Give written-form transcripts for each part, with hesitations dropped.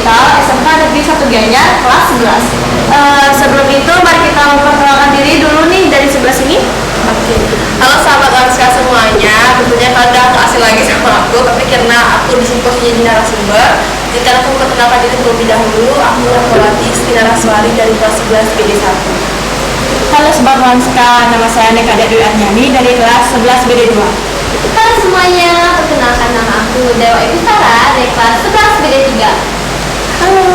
asal SMK Negeri 1 Gianyar kelas 11. Sebelum itu mari kita memperkenalkan diri dulu nih dari sebelah sini. Oke. Halo sahabat Lanska semuanya, tentunya kalian udah gak asing lagi sama aku, tapi karena aku di sini posisinya jadi narasumber, jadi aku memperkenalkan diri terlebih dahulu. Aku Rahmawati Istina Raswari dari kelas 11 BD1. Halo Sobat Lanska, nama saya Nika Dwi Arnyani dari kelas 11 BD2. Halo semuanya, perkenalkan nama aku Dewa Evitara dari kelas 11 BD3. Halo.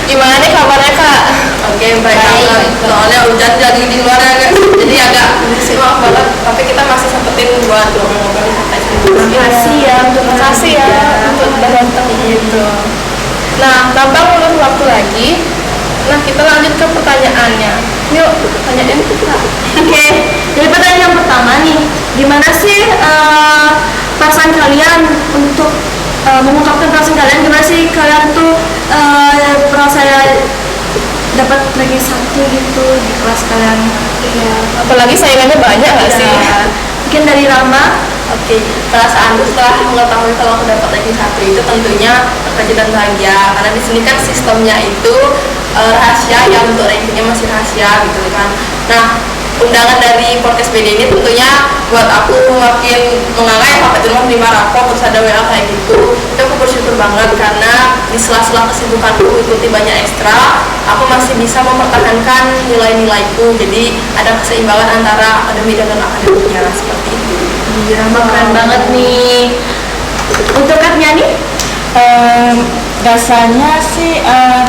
Gimana nih kabarnya Kak? Oke, baik banget. Soalnya hujan jadi di luar agak, jadi agak berisik, maaf banget. Tapi kita masih sempetin buat ngobrol santai sedikit. Makasih ya untuk udah datang gitu. Nah, tanpa ngulur waktu lagi, nah kita lanjut ke pertanyaannya. Yuk, tanyain Kak. Oke, jadi pertanyaan yang pertama nih, gimana sih perasaan kalian untuk mengungkapkan perasaan kalian? Gimana sih kalian tuh pernah saya dapat ranking 1 gitu di kelas kalian? Iya. Apalagi saingannya banyak nggak sih? Mungkin dari Rama. Oke, perasaanku setelah mengetahui kalau aku dapat ranking 1 itu tentunya terkejut dan bahagia, karena di sini kan sistemnya itu rahasia ya, untuk rankingnya masih rahasia gitu kan. Nah, undangan dari podcast BD ini tentunya buat aku makin menganggap sampai cuma 5 rapor terus ada WA kayak gitu. Itu aku bersyukur banget karena di sela-sela kesibukanku ikuti banyak ekstra, aku masih bisa mempertahankan nilai-nilaiku. Jadi ada keseimbangan antara akademi dengan akademiknya seperti itu. Iya, keren banget nih. Untuk Kak Nyani? Rasanya sih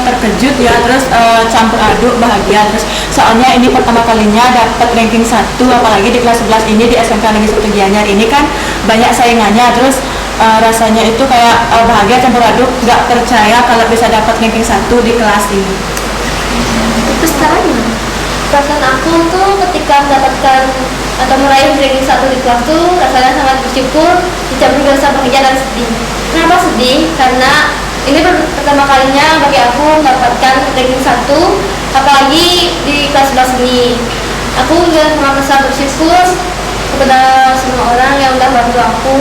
terkejut ya, terus campur aduk bahagia, terus soalnya ini pertama kalinya dapat ranking 1, apalagi di kelas 11 ini di SMK Negeri 1 Gianyar ini kan banyak saingannya, terus rasanya itu kayak bahagia campur aduk, gak percaya kalau bisa dapat ranking 1 di kelas ini. Terus sekarang gimana? Perasaan aku tuh ketika mendapatkan atau meraih ranking 1 di kelas tuh rasanya sangat bersyukur, dicampur rasa bahagia dan sedih. Kenapa sedih? Karena ini pertama kalinya bagi aku mendapatkan ranking 1, apalagi di kelas 11 ini. Aku juga sangat merasa bersyukur kepada semua orang yang udah bantu aku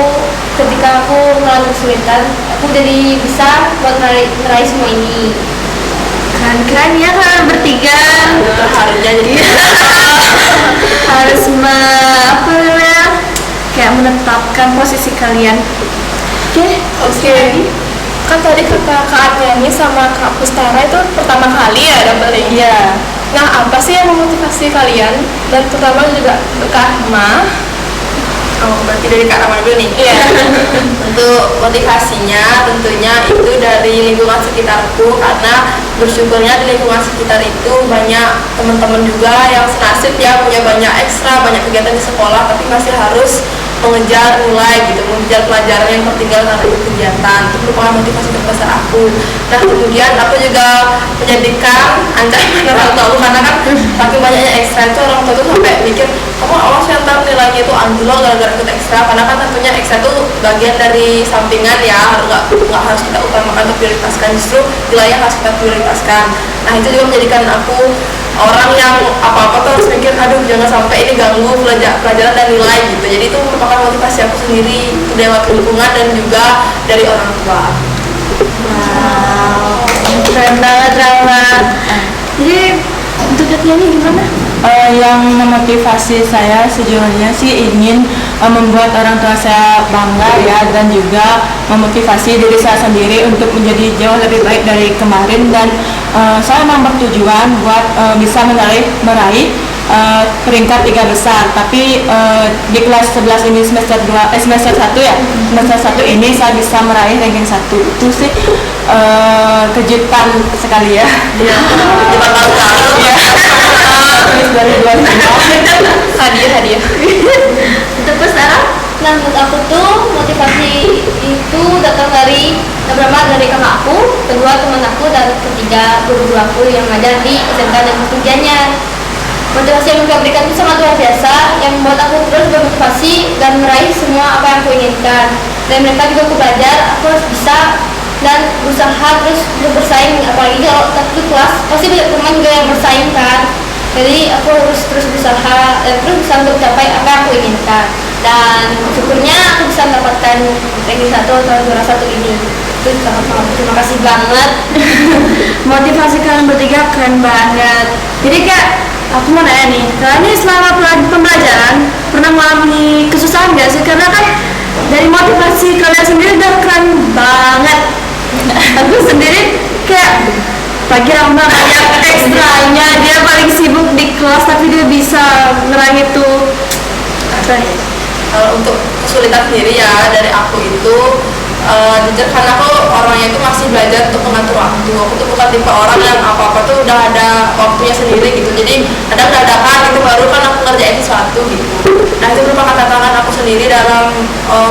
ketika aku mengalami kesulitan. Aku jadi bisa buat meraih semua ini. Keren ya kalian bertiga. Harusnya jadi Harus apa namanya, kayak menetapkan posisi kalian. Oke. Kan tadi kata Kak Nyani sama Kak Pustara itu pertama kali ya dapet ranking. Iya. Nah, apa sih yang memotivasi kalian dan terutama juga Kak Ma? Oh, berarti dari Kak Rama dulu nih. Iya. Untuk motivasinya tentunya itu dari lingkungan sekitarku, karena bersyukurnya di lingkungan sekitar itu banyak teman-teman juga yang senasib ya, punya banyak ekstra, banyak kegiatan di sekolah, tapi masih harus mengejar nilai gitu, mengejar pelajaran yang tertinggal karena itu kegiatan. Itu merupakan motivasi terbesar aku. Nah, kemudian aku juga menjadikan ancaman orang tua aku, karena kan makin banyaknya ekstra itu orang tua tuh sampai mikir, kamu awas ya ntar nilainya itu anjlok gara-gara ikut ekstra, karena kan tentunya ekstra itu bagian dari sampingan ya, nggak harus kita utamakan untuk prioritaskan, justru nilai yang harus kita prioritaskan. Nah, itu juga menjadikan aku orang yang apa-apa tuh harus mikir, aduh jangan sampai ini ganggu pelajaran dan nilai gitu. Jadi itu merupakan motivasi aku sendiri dari lingkungan dan juga dari orang tua. Wow, keren banget Rama. Jadi untuk Kak ini gimana? Yang memotivasi saya sejujurnya sih ingin membuat orang tua saya bangga ya, dan juga memotivasi diri saya sendiri untuk menjadi jauh lebih baik dari kemarin, dan saya memang bertujuan buat bisa meraih peringkat 3 besar. Tapi di kelas 11 ini semester 1 ya, semester 1 ini saya bisa meraih ranking 1. Itu sih kejutan sekali ya. Iya. Cepat banget. Hadiah. Untuk Pustara, nah menurut aku tuh motivasi itu datang dari pertama dari kakak aku, kedua teman aku, dan ketiga guru aku yang ngajar di SMK Negeri Gianyar. Motivasi yang mereka berikan itu sangat luar biasa, yang membuat aku terus bermotivasi dan meraih semua apa yang aku inginkan. Dan mereka juga aku belajar, aku harus bisa dan berusaha terus bersaing, apalagi kalau satu kelas pasti banyak teman juga yang bersaing kan. Jadi aku harus terus berusaha dan terus bisa untuk mencapai apa yang aku inginkan. dan syukurnya aku bisa mendapatkan ranking 1 atau juara 1 ini. Itu sangat-sangat terima kasih banget. Motivasi kalian bertiga keren banget. Jadi kak, aku mau nanya nih, kalian ini selama pembelajaran pernah mengalami kesusahan gak sih? Karena kan dari motivasi kalian sendiri udah keren banget. Aku sendiri kayak pagi Rama banyak ekstranya, dia paling sibuk di kelas tapi dia bisa ngerangin tuh apa ya? Kalau untuk kesulitan sendiri ya dari aku itu jujur karena aku orangnya itu masih belajar untuk mengatur waktu. Aku tuh bukan tipe orang yang apa-apa tuh udah ada waktunya sendiri gitu. Jadi kadang dadakan itu baru kan aku ngerjain sesuatu gitu. Nah itu merupakan tantangan aku sendiri dalam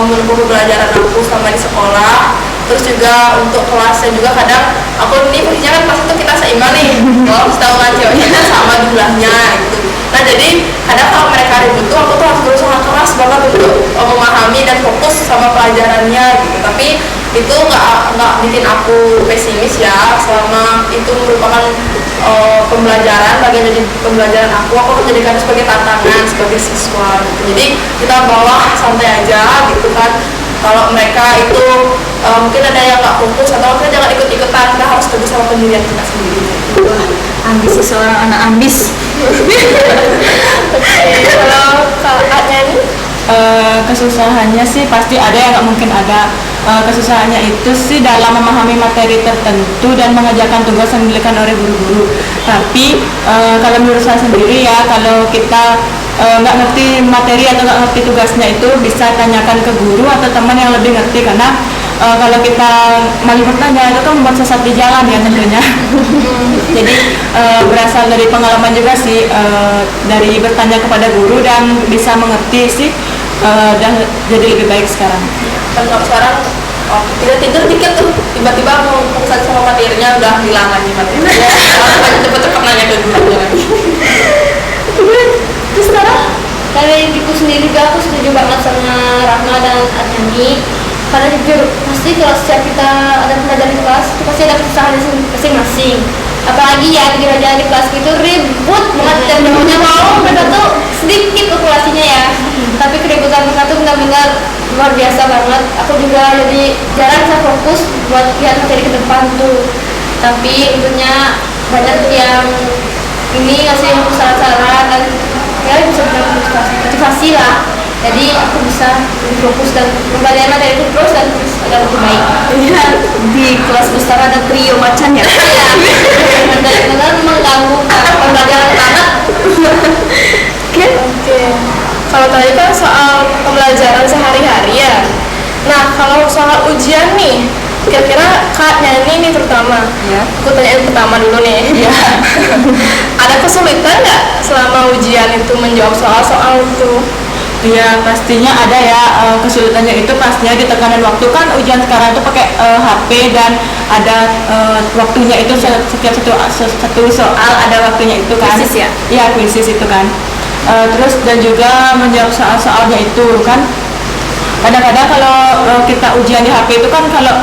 menempuh pembelajaran aku selama di sekolah. Terus juga untuk kelasnya juga kadang aku ini posisinya kan kelas itu kita seimbang nih. Kalau setahu kan ceweknya kan sama jumlahnya gitu. Nah jadi kadang kalau mereka ribut tuh aku tuh harus berusaha keras banget untuk memahami dan fokus sama pelajarannya gitu. Tapi itu nggak bikin aku pesimis ya, selama itu merupakan pembelajaran, bagian dari pembelajaran aku menjadikan itu sebagai tantangan sebagai siswa gitu. Jadi kita bawa santai aja gitu kan. Kalau mereka itu mungkin ada yang nggak fokus atau kita jangan ikut-ikutan, kita harus tegas sama pendirian kita sendiri. Ambisi seorang anak ambis. Kalau kakaknya ini Kesusahannya sih pasti ada, yang nggak mungkin ada. Kesusahannya itu sih dalam memahami materi tertentu dan mengerjakan tugas yang diberikan oleh guru-guru. Tapi kalau menurut saya sendiri ya, kalau kita nggak ngerti materi atau nggak ngerti tugasnya itu bisa tanyakan ke guru atau teman yang lebih ngerti, karena kalau kita malu bertanya itu kan membuat sesat di jalan ya tentunya. Jadi berasal dari pengalaman juga sih, dari bertanya kepada guru dan bisa mengerti sih, dan jadi lebih baik sekarang. kan kalau sekarang tidur dikit tuh tiba-tiba mau fokus sama materinya udah hilang lagi materinya. Harus cepet-cepet nanya ke gurunya lagi. Terus sekarang dari diriku sendiri juga aku setuju banget sama Rahma dan Adnani, karena jujur pasti kalau setiap kita ada pelajaran di kelas itu pasti ada kesusahan masing-masing. Apalagi ya di kelas itu ribut banget dan namanya mau mereka tuh sedikit populasinya ya, tapi keributan mereka tuh benar-benar luar biasa banget. Aku juga jadi jarang bisa fokus buat lihat materi ke depan tuh, tapi untungnya banyak yang ini ngasih aku saran-saran dan ya bisa motivasi lah. Jadi aku bisa lebih fokus dan mempelajari materi itu terus dan terus agar lebih baik. Iya, di kelas besar ada trio macan ya. Iya, benar-benar mengganggu pembelajaran banget. Oke. Kalau tadi kan soal pembelajaran sehari-hari ya. Nah, kalau soal ujian nih, kira-kira Kak ini terutama, Ya. aku tanyain pertama dulu nih. Ya. Ada kesulitan nggak selama ujian itu menjawab soal-soal itu? Ya pastinya ada ya, kesulitannya itu pastinya di tekanan waktu. Kan ujian sekarang itu pakai HP dan ada waktunya itu setiap satu soal ada waktunya itu kan. Kuisis ya? Iya, kuisis itu kan. Terus dan juga menjawab soal-soalnya itu kan. Kadang-kadang kalau kita ujian di HP itu kan kalau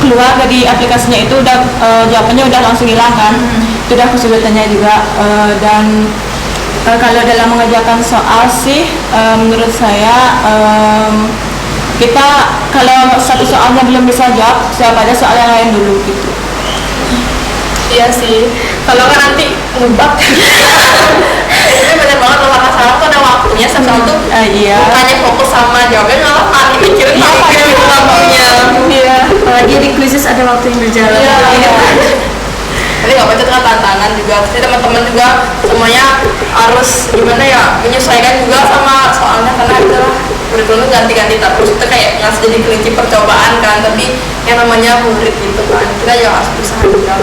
keluar dari aplikasinya itu udah jawabannya udah langsung hilang kan. Itu udah kesulitannya juga. Dan kalau dalam mengerjakan soal sih, menurut saya kita kalau satu soalnya belum bisa jawab, siapa aja soal yang lain dulu gitu. Iya sih. Kalau kan nanti ngebak. Ini bener banget loh, karena sekarang tuh ada waktunya satu tuh. Iya. Bukannya fokus sama jawabannya malah panik mikirin apa yang waktunya. Iya. Apalagi di kuisis ada waktu yang berjalan. Iya. Tapi nggak apa-apa, itu kan tantangan juga. Jadi teman-teman juga semuanya harus gimana ya, menyesuaikan juga sama soalnya, karena itulah kurikulum ganti-ganti terus. Itu kayak ngasih jadi kelinci percobaan kan, tapi yang namanya murid gitu kan, kita juga harus berusaha juga.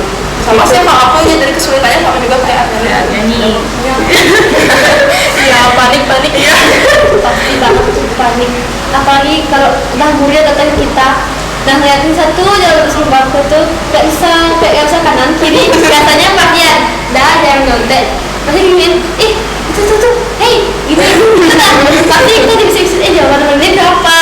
Sama sih kalau aku ya dari kesulitannya sama juga kayak Nyanyi. ya panik ya. Pasti banget tuh panik, apalagi kalau udah murid datang kita dan ngeliatin satu jalur lembar tuh gak bisa kanan kiri. Biasanya bagian dah ada yang nyontek pasti giniin, itu hei gitu. Pasti kita dibisik-bisik jawaban ini berapa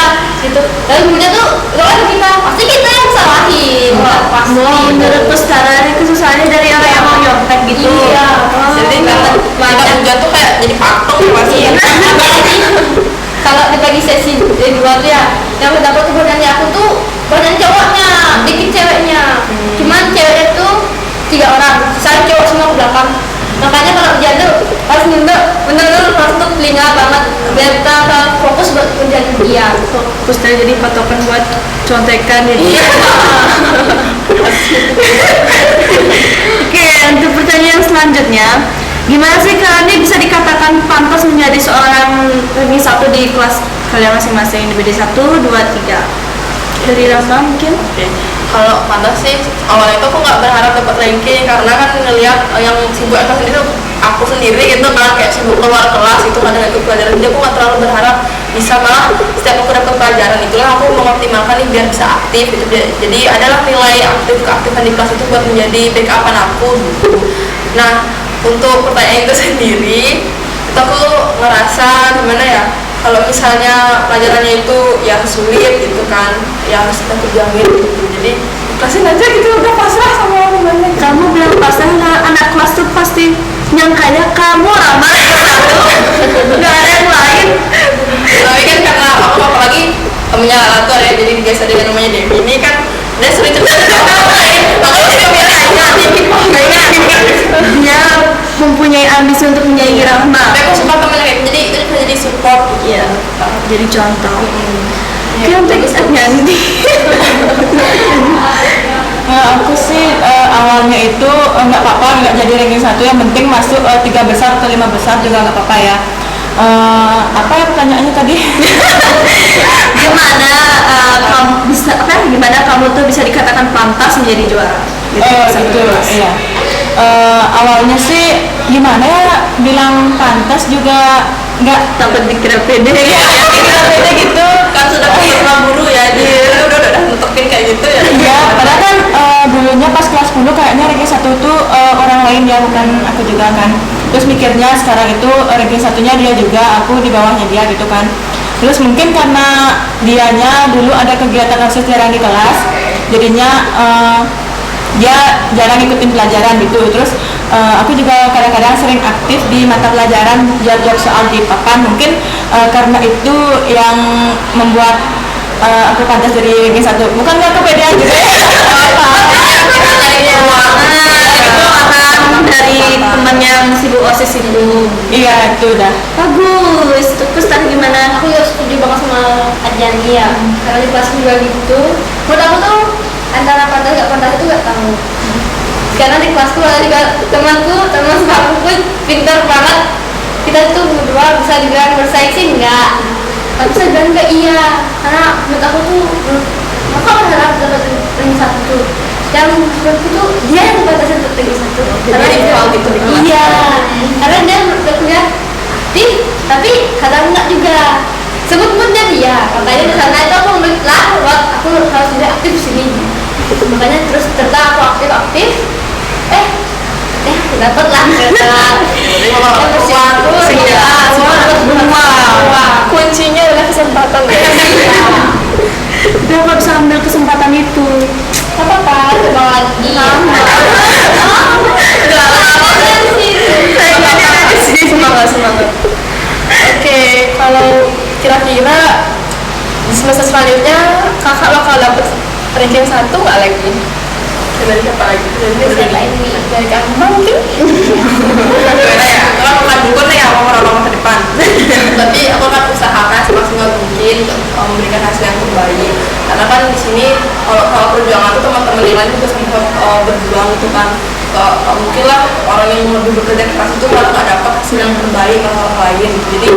gitu, lalu gurunya tuh gak ada kita, pasti kita yang salahin. Pasti Menurutku sekarang ini kesusahannya dari orang yang mau nyontek gitu. iya. Jadi karena kita ujian tuh kayak jadi patung pasti. Apalagi kalau dibagi sesi dari dua tuh ya, yang dapat keberanian aku tuh banyak cowoknya, dikit ceweknya. Cuman ceweknya tuh 3 orang, saya cowok semua ke belakang. Makanya kalau ujian tuh harus nunduk, bener-bener harus tuh telinga banget biar kita fokus buat ujian dia. Terus jadi patokan buat contekan jadi. Oke, untuk pertanyaan selanjutnya, gimana sih kalian ini bisa dikatakan pantas menjadi seorang ranking 1 di kelas kalian masing-masing di BD 1, 2, 3? Dari Rama mungkin? Oke. Kalau pantas sih awalnya itu aku nggak berharap dapat ranking karena kan ngelihat yang sibuk aku sendiri gitu kan, kayak sibuk keluar kelas itu kadang ikut pelajaran, jadi aku nggak terlalu berharap bisa, malah setiap aku dapat pelajaran itulah aku mengoptimalkan nih biar bisa aktif gitu. Jadi adalah nilai aktif keaktifan di kelas itu buat menjadi backupan aku gitu. Nah, untuk pertanyaan itu sendiri itu aku ngerasa gimana ya, kalau misalnya pelajarannya itu yang sulit gitu kan, yang harus kita kerjain gitu, jadi ikhlasin aja gitu, udah pasrah sama orang lain. Kamu bilang pasrah, anak kelas tuh pasti nyangkanya kamu Rama nggak ada yang lain. Tapi kan karena aku apalagi temennya Lato ya, jadi biasa dengan namanya Devi ini kan dia sering cerita sama orang lain, makanya dia bilang Dia mempunyai ambisi untuk menyaingi Rahma. tapi aku suka temennya kayak jadi itu bisa jadi support gitu. Iya, jadi contoh. Ya, Oke, untuk nyanyi. Aku sih awalnya itu nggak apa-apa nggak jadi ranking 1, yang penting masuk 3 besar atau 5 besar juga nggak apa-apa ya. Apa ya pertanyaannya tadi? Gimana kamu bisa gimana kamu tuh bisa dikatakan pantas menjadi juara? Gitu, iya. Awalnya sih gimana ya, bilang pantas juga nggak Takut dikira pede. kira beda gitu. Kan sudah pernah guru ya, jadi udah nentukin kayak gitu ya. Iya, padahal kan dulunya pas kelas 10 kayaknya ranking 1 tuh orang lain ya, bukan aku juga kan. Terus mikirnya sekarang itu ranking 1-nya dia juga, aku di bawahnya dia gitu kan. Terus mungkin karena dianya dulu ada kegiatan OSIS jarang di kelas, jadinya dia jarang ikutin pelajaran gitu. Terus aku juga kadang-kadang sering aktif di mata pelajaran jawab soal di papan. Mungkin karena itu yang membuat aku pantas dari ranking 1. Bukan nggak kepedean juga ya. Itu akan dari teman yang sibuk OSIS itu. Iya, itu udah. Bagus. Terus tadi gimana? Aku juga setuju banget sama ajaran dia, karena di kelas juga gitu. Menurut aku tuh antara pantas gak pantas itu gak tahu. Karena di kelasku ada juga teman sebangku pun pintar banget. Kita tuh berdua bisa dibilang bersaing sih enggak, tapi bisa dibilang enggak iya. Karena menurut aku tuh maka berharap dapat ranking 1 tuh. Yang menurutku tuh dia yang dibatasi untuk ranking 1. Karena rival gitu di kelas. iya, karena dia menurutnya tapi kadang enggak juga. Sebut-sebutnya dia, makanya di sana itu aku lah buat aku harus juga aktif di sini. Makanya terus ternyata aku aktif dapat lah ternyata. Kuncinya adalah kesempatan ya. Dia nggak bisa ambil kesempatan itu. Apa-apa, coba lagi. Semangat. Oke, kalau kira-kira di semester selanjutnya kakak bakal dapet ranking 1 nggak lagi? Dari siapa lagi? Dari kamu mungkin? Gimana ya? Kalau bukan dukun ya, mau orang masa depan. Tapi aku akan usahakan semaksimal mungkin untuk memberikan hasil yang terbaik. Karena kan di sini kalau perjuangan itu teman-teman yang lain juga sama berjuang itu kan. Mungkin lah orang yang lebih bekerja keras itu malah nggak dapat hasil yang terbaik kalau orang lain. Jadi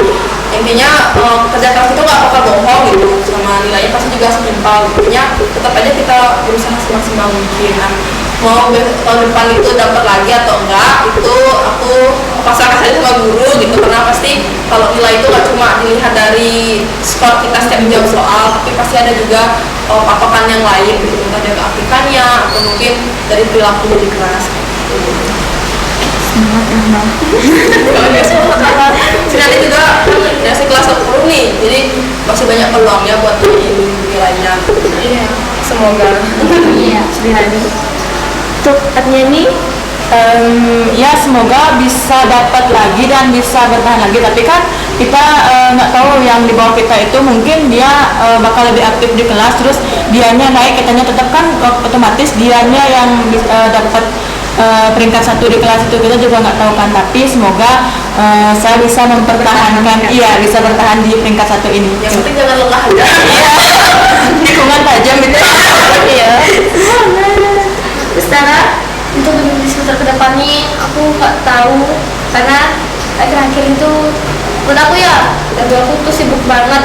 intinya kerja keras itu nggak bakal bohong gitu, sama nilainya pasti juga setimpal. Intinya tetap aja kita berusaha semaksimal mungkin. Nah, mau tahun depan itu dapat lagi atau enggak itu aku pasrahkan saja sama guru gitu, karena pasti kalau nilai itu nggak cuma dilihat dari skor kita setiap jawab soal, tapi pasti ada juga patokan yang lain gitu, entah dari keaktifannya atau mungkin dari perilaku di kelas. Nanti juga dari kelas 10 nih, jadi masih banyak peluangnya buat nilainya. Iya, semoga. Iya. Untuk nyanyi Ya semoga bisa dapat lagi dan bisa bertahan lagi, tapi kan kita nggak tahu yang di bawah kita itu mungkin dia bakal lebih aktif di kelas, terus dianya naik, kitanya tetap kan otomatis dianya yang dapat peringkat 1 di kelas itu kita juga nggak tahu kan, tapi semoga saya bisa mempertahankan, iya bisa bertahan di peringkat 1 ini. Yang penting jangan lengah aja. Tikungan tajam gitu. Iya. Secara untuk di semester kedepannya aku nggak tahu, karena akhir-akhir itu menurut aku ya, aku tuh sibuk banget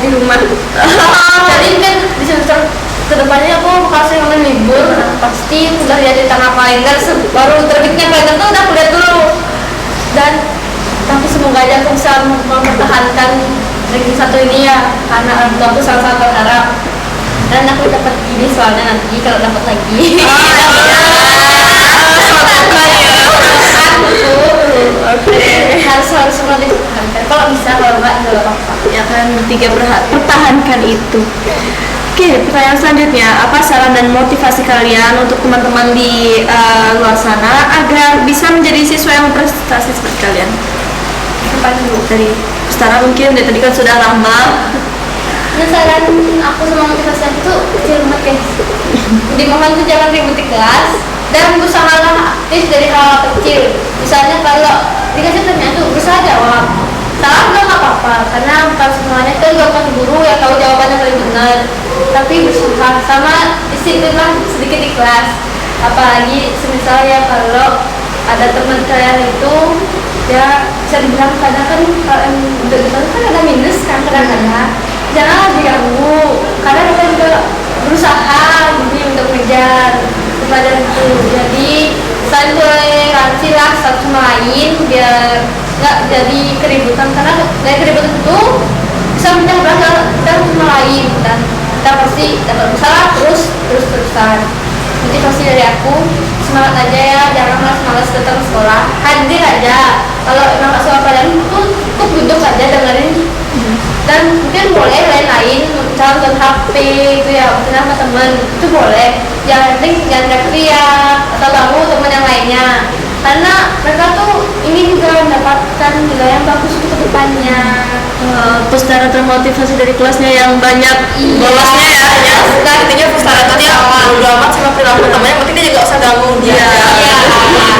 di rumah. Jadi kan di semester kedepannya aku bakal sering ngambil libur, pasti udah lihat di tengah kalender, baru terbitnya kalender tuh udah aku lihat dulu. Dan tapi semoga aja aku bisa mempertahankan ranking 1 ini ya, karena orang tua aku sangat-sangat berharap. Dan aku dapat ini soalnya nanti kalau dapat lagi. Harus mempertahankan. Kalau bisa, kalau enggak nggak apa-apa. Ya kan, 3 pertahankan itu. Oke, pertanyaan selanjutnya, apa saran dan motivasi kalian untuk teman-teman di luar sana agar bisa menjadi siswa yang berprestasi seperti kalian? Apa dulu? Dari Pustara mungkin, dari tadi kan sudah lama. Nah, saran aku sama motivasi aku tuh kecil banget guys. Dimohon tuh jangan ribut di kelas dan berusahalah aktif dari hal kecil. Misalnya kalau dikasih pertanyaan tuh berusaha jawab. Salah nggak apa-apa, karena bukan semuanya itu juga bukan guru yang tahu jawabannya paling benar. Tapi berusaha sama disiplinlah sedikit di kelas. Apalagi misalnya kalau ada teman kalian itu ya bisa dibilang kadang kan kalau yang udah gitu kan ada minus kan kadang-kadang. Jangan diganggu, karena kita juga berusaha jadi untuk mengejar kepada itu. Jadi saling toleransi lah satu sama lain biar nggak jadi keributan, karena dari keributan itu bisa menjadi dan sama lain, dan kita pasti dapat masalah terusan. Motivasi dari aku, semangat aja ya, jangan malas-malas datang sekolah, hadir aja. Kalau emang nggak suka kalian tuh cukup duduk aja dengerin. Dan mungkin boleh lain-lain, misalnya HP itu ya, misalnya sama temen itu boleh. Jangan teriak atau ganggu teman yang lainnya, karena mereka tuh ini juga mendapatkan nilai yang bagus untuk kedepannya. Pustara termotivasi dari kelasnya yang banyak Bolosnya ya. Nah, intinya Pustara tuh dia bodo amat sama perilaku temannya, yang penting dia juga usah ganggu dia. Iya.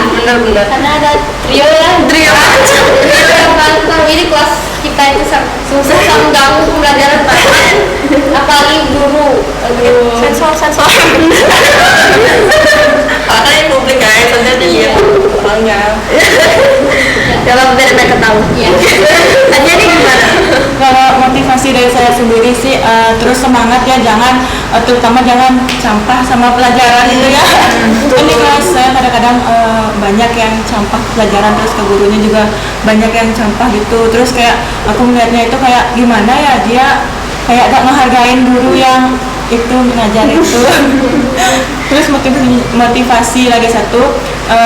Benar-benar. Karena ada trio yang paling tahu ini kelas kita itu susah sama ganggu pembelajaran banget, apalagi guru. Sensor. Karena ini publik guys, nanti dia orangnya. dalam biar mereka tahu. Iya. Tanya nih gimana? Kalau motivasi dari saya sendiri sih terus semangat ya, jangan terutama jangan sampah sama pelajaran itu ya. Kan di kelas saya kadang-kadang banyak yang sampah pelajaran, terus ke gurunya juga banyak yang sampah gitu. Terus kayak aku melihatnya itu kayak gimana ya, dia kayak gak ngehargain guru yang itu mengajar itu. Terus motivasi lagi satu,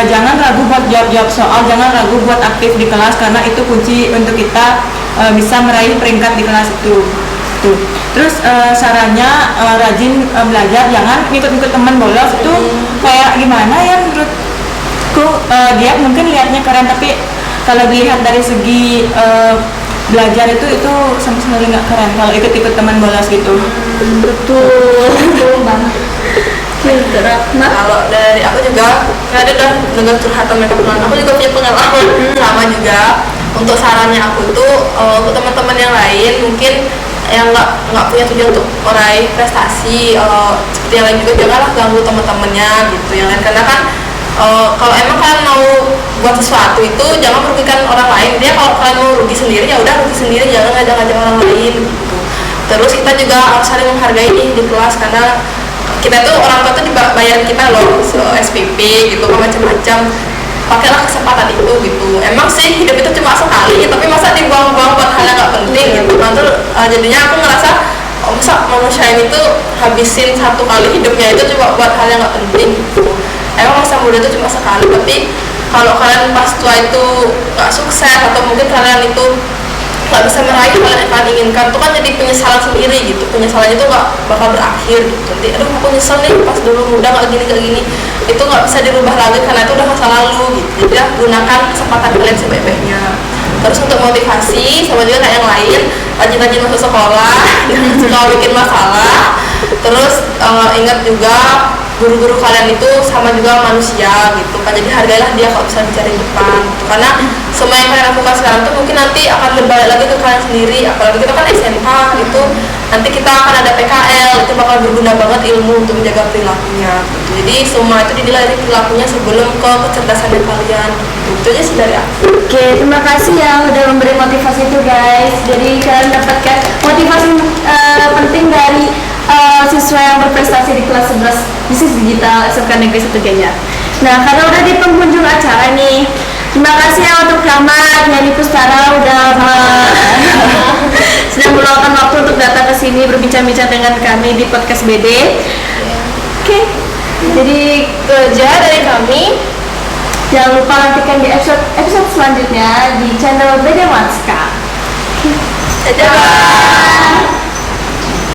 jangan ragu buat jawab soal, jangan ragu buat aktif di kelas, karena itu kunci untuk kita bisa meraih peringkat di kelas itu. Tuh. Terus sarannya rajin belajar, jangan ngikut-ngikut teman bolos. Itu kayak gimana ya menurutku, dia mungkin lihatnya keren, tapi kalau dilihat dari segi belajar itu sama sekali nggak keren kalau ikut-ikut teman bolos gitu. Betul banget. Kalau dari aku juga, ada udah dengar curhatan mereka pernah. Aku juga punya pengalaman sama juga. Untuk sarannya aku tuh untuk teman-teman yang lain mungkin yang nggak punya tujuan untuk meraih prestasi seperti yang lain juga, janganlah ganggu teman-temannya gitu yang lain, karena kan kalau emang kalian mau buat sesuatu itu jangan merugikan orang lain. Dia kalau kalian mau rugi sendiri ya udah rugi sendiri, jangan ngajak-ngajak orang lain gitu. Terus kita juga harus saling menghargai nih di kelas, karena kita tuh orang tua tuh dibayar kita loh, SPP gitu kan, macam-macam. Pakailah kesempatan itu gitu. Emang sih hidup itu cuma sekali, tapi masa dibuang-buang buat hal yang nggak penting gitu. Nah tuh jadinya aku ngerasa masa manusia ini tuh habisin 1 kali hidupnya itu cuma buat hal yang nggak penting gitu. Emang masa muda itu cuma sekali, tapi kalau kalian pas tua itu nggak sukses atau mungkin kalian itu nggak bisa meraih hal yang kalian inginkan, itu kan jadi penyesalan sendiri gitu. Penyesalan itu nggak bakal berakhir gitu. Nanti aduh aku nyesel nih pas dulu muda nggak gini, itu nggak bisa dirubah lagi karena itu udah masa lalu gitu. Jadi gunakan kesempatan kalian sebaik-baiknya. Terus untuk motivasi sama juga kayak yang lain, rajin-rajin masuk sekolah, jangan suka bikin masalah. Terus ingat juga guru-guru kalian itu sama juga manusia gitu kan, jadi hargailah dia kalau bisa bicara di depan gitu. Karena semua yang kalian lakukan sekarang tuh mungkin nanti akan berbalik lagi ke kalian sendiri, apalagi kita kan SMA gitu, nanti kita akan ada PKL, itu bakal berguna banget ilmu untuk menjaga perilakunya gitu. Jadi semua itu dinilai dari perilakunya sebelum ke kecerdasannya kalian gitu. Itu aja sih dari aku. Oke, terima kasih ya udah memberi motivasi itu guys. Jadi kalian dapatkan motivasi penting dari siswa yang berprestasi di kelas 11 bisnis digital SMK Negeri 1 Gianyar. Nah, karena udah di penghujung acara nih, terima kasih ya untuk Rahmat, Yani Pustara udah sedang meluangkan waktu untuk datang ke sini berbincang-bincang dengan kami di podcast BD. Oke, jadi Itu aja dari kami. jangan lupa nantikan di episode selanjutnya di channel BD Wanska. Dadah.